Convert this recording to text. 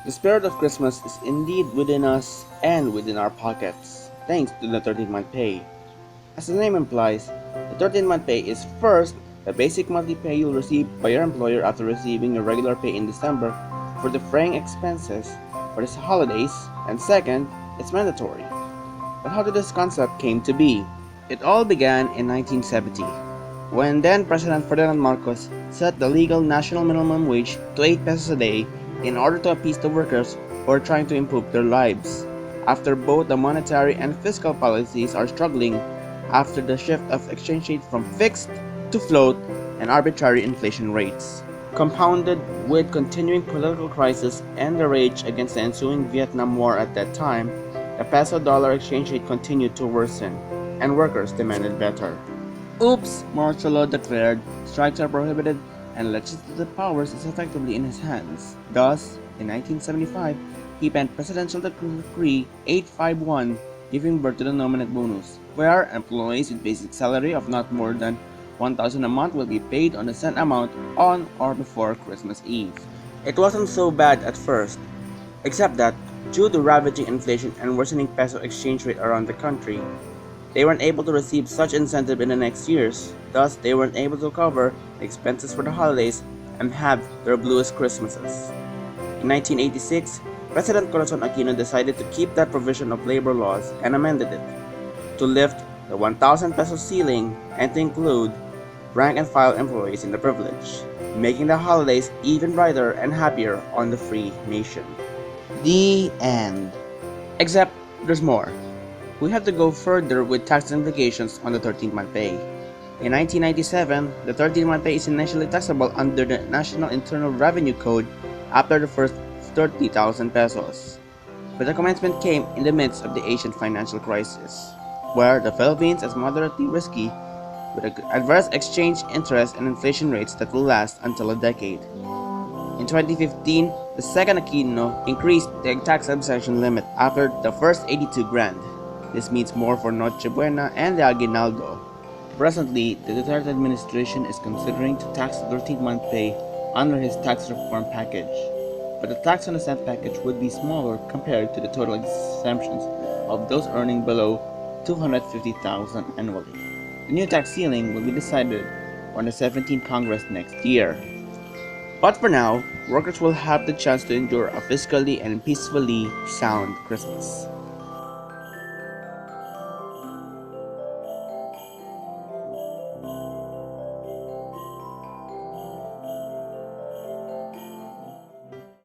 The spirit of Christmas is indeed within us and within our pockets, thanks to the 13th-month pay. As the name implies, the 13th-month pay is first, the basic monthly pay you'll receive by your employer after receiving your regular pay in December for defraying expenses for the holidays, and second, it's mandatory. But how did this concept came to be? It all began in 1970, when then President Ferdinand Marcos set the legal national minimum wage to 8 pesos a day in order to appease the workers who are trying to improve their lives. After both the monetary and fiscal policies are struggling after the shift of exchange rate from fixed to float and arbitrary inflation rates. Compounded with continuing political crisis and the rage against the ensuing Vietnam War at that time, the peso-dollar exchange rate continued to worsen, and workers demanded better. Oops, martial law declared, strikes are prohibited, and legislative powers is effectively in his hands. Thus, in 1975, he penned Presidential Decree 851, giving birth to the nominate bonus, where employees with basic salary of not more than 1,000 a month will be paid on the sent amount on or before Christmas Eve. It wasn't so bad at first, except that, due to ravaging inflation and worsening peso exchange rate around the country, they weren't able to receive such incentive in the next years, thus they weren't able to cover the expenses for the holidays and have their bluest Christmases. In 1986, President Corazon Aquino decided to keep that provision of labor laws and amended it to lift the 1,000 peso ceiling and to include rank and file employees in the privilege, making the holidays even brighter and happier on the free nation. The end. Except there's more. We have to go further with tax implications on the 13th-month pay. In 1997, the 13th-month pay is initially taxable under the National Internal Revenue Code after the first 30,000 pesos. But the commencement came in the midst of the Asian financial crisis, where the Philippines is moderately risky with adverse exchange interest and inflation rates that will last until a decade. In 2015, the second Aquino increased the tax exemption limit after the first 82 grand. This means more for Noche, Buena, and the Aguinaldo. Presently, the Duterte administration is considering to tax the 13th-month pay under his tax reform package, but the tax on the said package would be smaller compared to the total exemptions of those earning below 250,000 annually. The new tax ceiling will be decided on the 17th Congress next year. But for now, workers will have the chance to endure a fiscally and peacefully sound Christmas.